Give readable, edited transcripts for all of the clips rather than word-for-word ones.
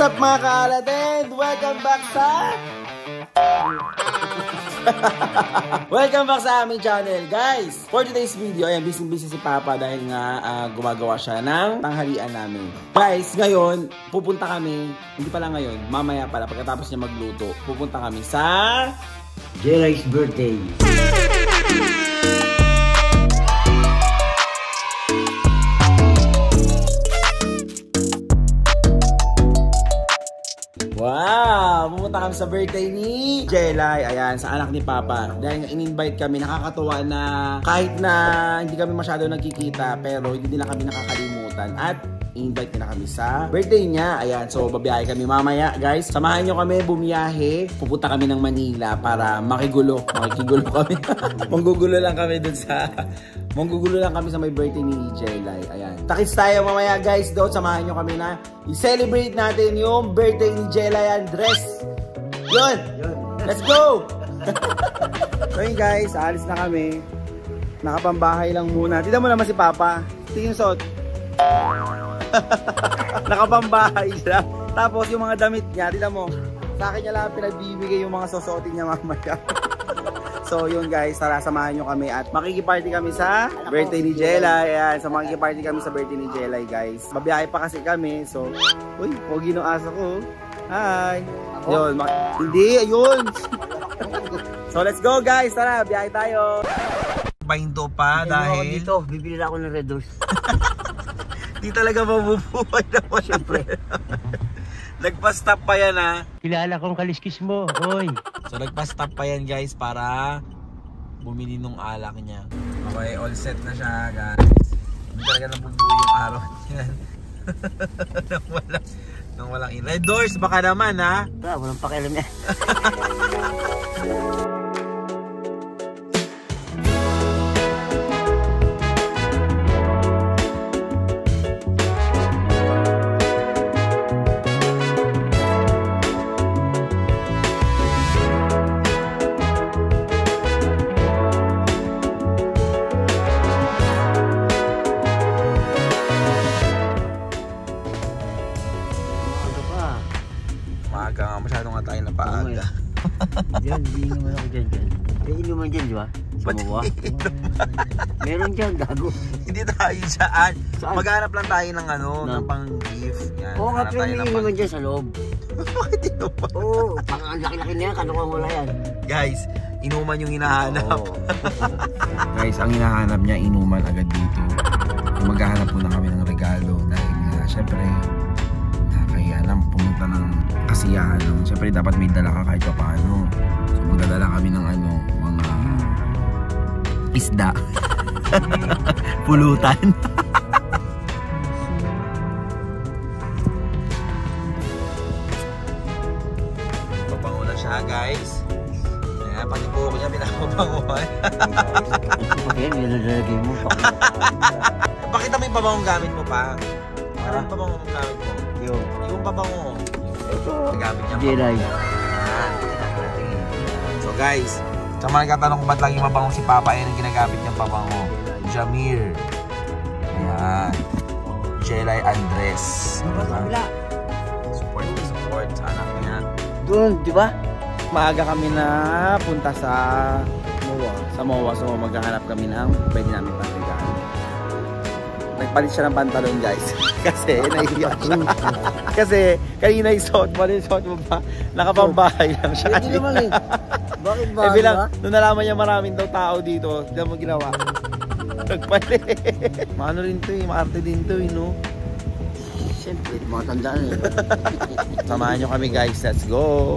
up mga kaalatin? Welcome back sa... Welcome back sa aming channel, guys. For today's video, ayan, busy si Papa dahil nga gumagawa siya ng tanghalian namin. Guys, ngayon, pupunta kami, hindi pala ngayon, mamaya pala, pagkatapos niya magluto, pupunta kami sa... Jelly's birthday. Wow! Pumunta kami sa birthday ni Jelay. Ayan, sa anak ni Papa. Dahil in-invite kami, nakakatuwa na kahit na hindi kami masyado nagkikita, pero hindi nila kami nakakalimutan. At in-invite na kami sa birthday niya. Ayan, so babiyahe kami mamaya, guys. Samahan nyo kami bumiyahe. Pupunta kami ng Manila para makigulo. Makikigulo kami. Manggugulo lang kami dun sa... Manggugulo lang kami sa may birthday ni Jelay. Ayan. Takits tayo mamaya, guys. Doon, samahan nyo kami na i-celebrate natin yung birthday ni Jelay Andres. Yun! Let's go! So yun, guys. Alis na kami. Nakapambahay lang muna. Tignan mo naman si Papa. Tingin yung suot. Nakapambahay siya. Tapos yung mga damit niya, tignan mo. Sa akin niya lang pinagbibigay yung mga susuotin niya mamaya. So yun, guys, tara samahan nyo kami at makikiparty kami sa birthday ni Jelay. Ayan, so makikiparty kami sa birthday ni Jelay, guys. Mabiyahe pa kasi kami, so uy, pogi ng aso ko. Hi. Yun, hindi, ayun. So let's go, guys, tara, biyahe tayo. Pahinto pa dahil dito, bibili na ako ng Red Horse. di talaga mabubuhay na mo. Siyempre. Nagpa-stop pa yan, ha. Kilala kong kaliskis mo, oy. So nagpa-stop pa yan, guys, para bumili nung alak niya. Okay, all set na siya, guys. Hindi talaga nabubuhay yung araw niyan. nang walang in. Red Doors, baka naman, ha. Walang pakialam niya. Maaga nga, masyado nga tayo na paaga. Diyan, inuman ako dyan. May inuman dyan, di ba? Sa Mawa. Meron dyan, gago. Hindi tayo dyan. Maghanap lang tayo ng ano, ng pang-gift. Oo, nga pero may inuman dyan sa loob. Bakit inuman? Oo, ang laki-laki na yan, kanukuha mo lang yan. Guys, inuman yung hinahanap. Guys, ang hinahanap niya, inuman agad dito. Maghahanap muna kami ng regalo dahil syempre, nakakahiya pumunta ng kasiyahan. Siyempre dapat may dala ka kahit pa paano. So magdadala kami ng ano, mga isda. Pulutan. Pabango na siya, guys. Ayan, pati buhok niya pinapabanguhan. Okay, nilalagay mo. Pakita mo yung pabangong gamit mo pa. Ano yung pabangong gamit mo? Yung pabango. Gamit niya Jelay. So guys, sa mga nagtatanong kung ba't lagi mabango si Papa, ayun ang ginagamit niyang pabango. Jamir. Ayan. Jelay Andres. Support sa anak niya. Doon, di ba? Maaga kami na punta sa MOA. So maghahanap kami ng pwede namin pagregalo. Nagpalit siya ng pantalon, guys. Kasi naiiyak siya. Kasi kanina yung suot mo pa, nakapambahay lang siya. Hindi naman eh. Bakit ba? Bilang, nung nalaman niya maraming daw tao dito, hindi mo ginawa. Nagpalit. Maano rin to eh, maarte din to eh, no? Siyempre, mga tandaan eh. Samahan nyo kami, guys. Let's go!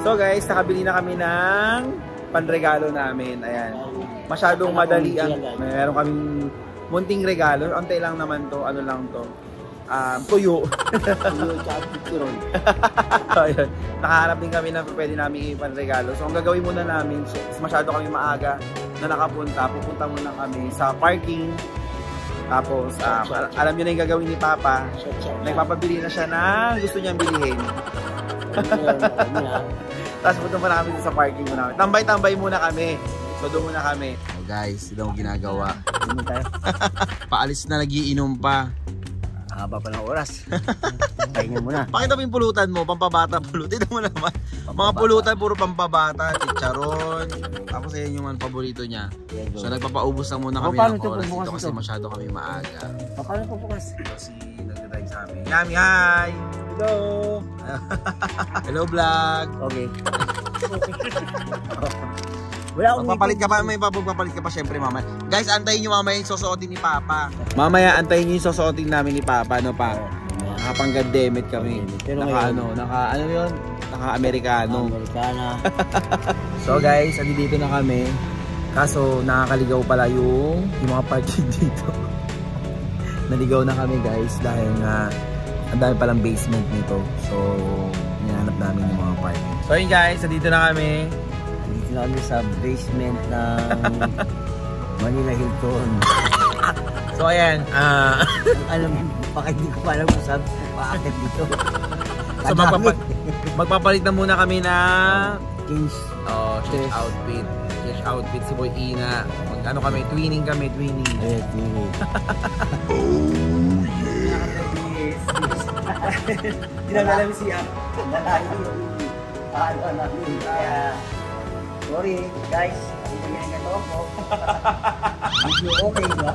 So guys, nakabili na kami ng panregalo namin. Ayan. Masyadong madali ang meron kaming munting regalo. Antay lang naman to. Ano lang to? Tuyo. Tuyo tsaka picturon. Ayun. Nakahanap din kami ng pwede namin ipanregalo. So ang gagawin muna namin, masyado kami maaga na nakapunta. Pupunta muna kami sa parking. Tapos, alam niyo na yung gagawin ni Papa. Nagpapabili na siya ng gusto niyang bilihin. Tapos punta muna kami sa parking muna. Tambay-tambay muna kami. So doon muna kami. Oh guys, ito ang ginagawa. Paalis na nagiinom pa. Haba pa ng oras. Pahinga muna. Pakita mo yung pulutan mo, pampabata pulutan mo naman. Mga pulutan puro pampabata, chicharon. Tapos ayan yung paborito niya. So nagpapaubos lang muna kami ng oras dito kasi masyado kami maaga. Paano po bukas? Kasi nagdadrive sa amin. Yami, hi! Hello! Hello vlog! Okay. Wala akong magpapalit ka pa, may magpapalit ka pa syempre mamaya. Guys, antayin nyo mamaya yung susuotin ni Papa. Mamaya antayin nyo yung susuotin namin ni Papa, no pa? Nakapang-gademit kami. Naka yun? Naka-Amerikano. Amerikana. So guys, dito na kami. Kaso nakakaligaw pala yung mga parking dito. Naligaw na kami guys dahil nga ang dami palang basement nito. So, hinahanap namin yung mga parking. So yun guys, dito na kami. Dito na kami sa basement ng Manila Hilton. So ayan, alam, baka hindi ko pa alam kung saan paakit dito. So magpapalit na muna kami na change outfit. Change outfit si Boy Ina. Ano kami, twinning kami, twinning. Twinning. Tinagalam siya. Paano namin kaya sorry guys, hindi nga ganito po. Medyo okay ba?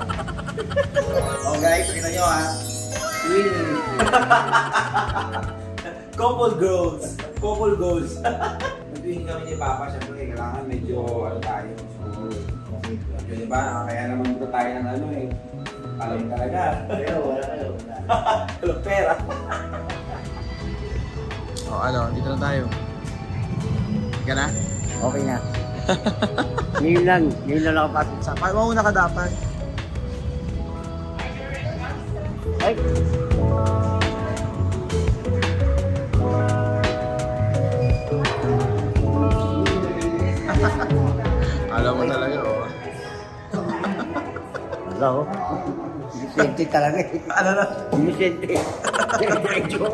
Oh guys, kita nyo ha. Twinning. Couple goals. Couple goals. Nag-twinning kami ni Papa. Siyempre, kailangan medyo ano tayo. So, yun ba? Kaya naman dito tayo ng ano eh. Alam talaga. Pero wala. Walang pera. O ano, dito na tayo. Ika na? Okay na. Ngayon lang nakapasok sa Mauna ka dapat. ay. Alam mo talaga, oh. Wala, oh. Inisente talaga eh. Ano na? Inisente. Diretso.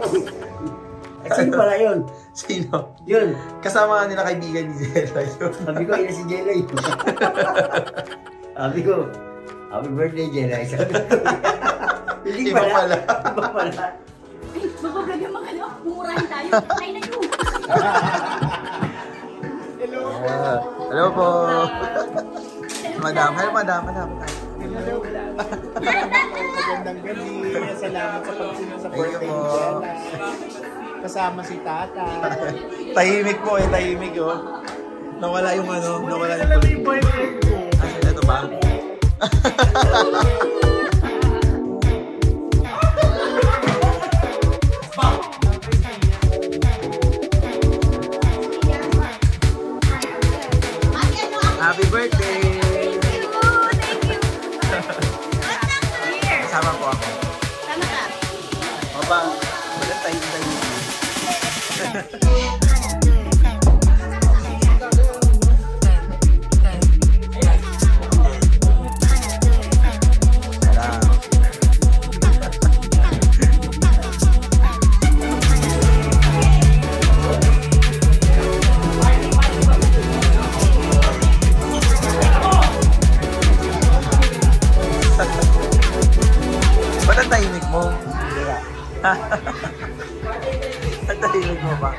Sino pala yun? Sino? Yun. Kasama nga nila kaibigan ni Zela yun. Sabi ko, ina si Jelay. Sabi ko, happy birthday, Jelay. Sabi ko, hindi Iba pala. Iba pala. Mababrag yung mga ano, mumurahin tayo. Ay na yun. Hello. Hello po. Madam. Hello, madam. Hello. Magandang gabi. Salamat sa pag-support kay Jella. Kasama si Tata. Tahimik po eh, tahimik oh. Nawala yung ano, nawala yung Alam mo yung boyfriend ko. ito ba? Happy birthday! Kasama po ako. Tama ka. Maba, walang tahimik. Ba't ang tahimik mo? Ang tahimik mo ba?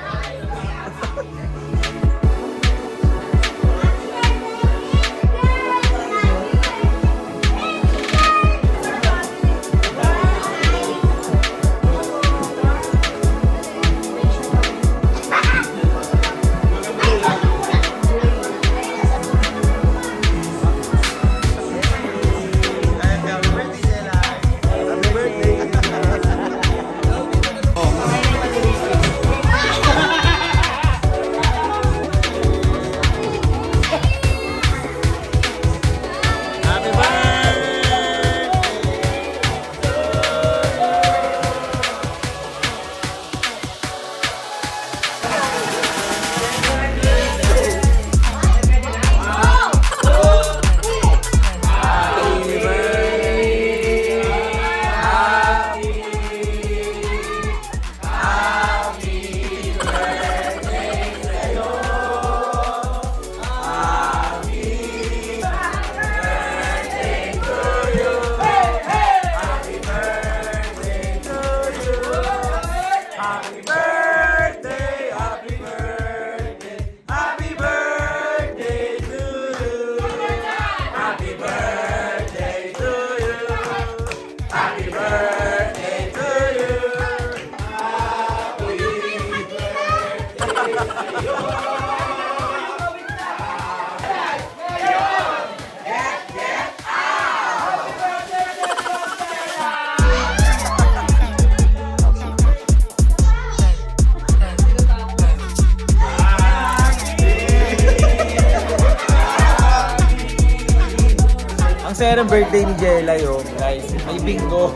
Ang saya ng birthday ni Jelay, oh. Guys, may bingo.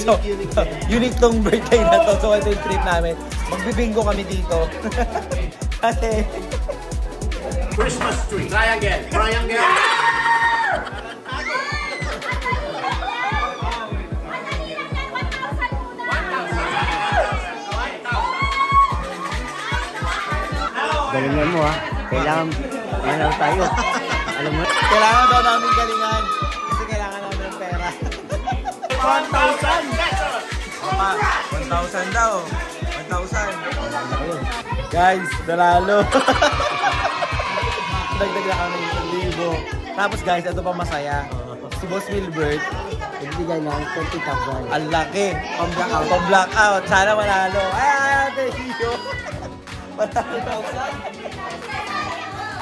So, unique tong birthday na to. So, ito yung trip namin. Magbibingo kami dito. Kasi... Christmas tree. Triangle. Triangle. Galingan mo ha. Kailangan, ano tayo. Alam mo? Kailangan daw namin galingan. Kasi kailangan namin ng pera. 1,000 pesos. 1,000 daw. 1,000. Guys, dalalo. Dagdag na kami 1,000. Tapos guys, ito pa masaya. Si Boss Wilbert, Nagbigay ng 20,000. ang laki. Pang-blackout. Sana manalo. Ay, thank you. 1,000.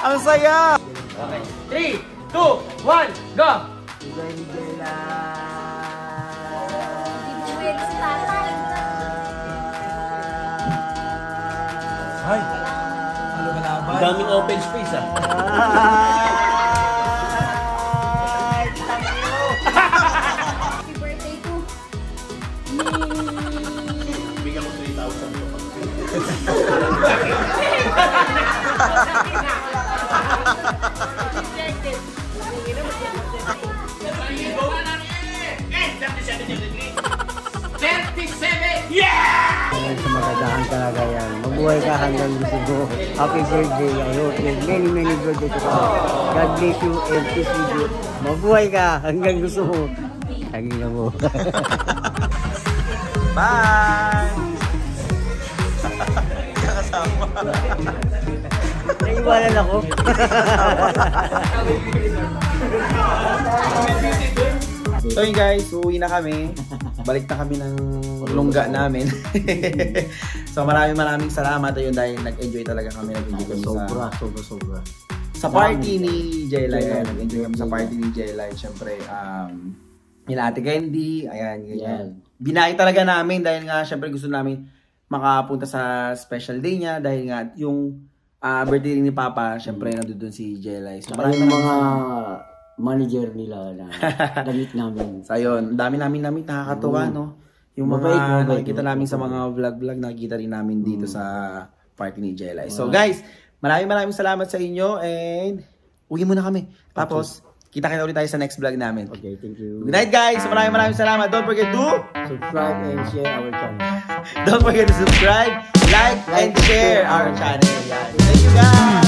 Ang saya! Okay. 3, 2, 1, go! Bigay ni Jela. Wait, si tatay. Ay! Ano ba naman? Ang daming open space ah. Happy birthday to Bigyan mo 3,000 to. Sa magandang kalagayan. Mabuhay ka hanggang gusto mo. Happy birthday. I hope you many, many birthday to come. God bless you and peace with you. Mabuhay ka hanggang gusto mo. Hanggang na mo. Bye! Kakasama. Naiwanan ako. So yun guys, uwi na kami. Balik na kami ng lungga namin. So maraming salamat ayun dahil nag-enjoy talaga kami. Nag-enjoy kami Sobra. sa party ni Jelay. Ayan, nag-enjoy kami sa party ni Jelay. Siyempre, yung Ate Candy, ayan, ganyan. Binahay talaga namin dahil nga siyempre gusto namin makapunta sa special day niya dahil nga yung birthday ni Papa, siyempre nandun si Jelay. So Maraming mga manager nila na damit namin. So ayun, dami namin nakakatuwa, no? Yung mga nakikita namin sa mga vlog, nakikita rin namin dito sa party ni Jelay. So guys, maraming salamat sa inyo and uwi muna kami. Tapos, kita-kita ulit tayo sa next vlog namin. Okay, thank you. Good night guys! Maraming salamat. Don't forget to Subscribe and share our channel. don't forget to subscribe, like, and share our channel. Yan. Thank you guys!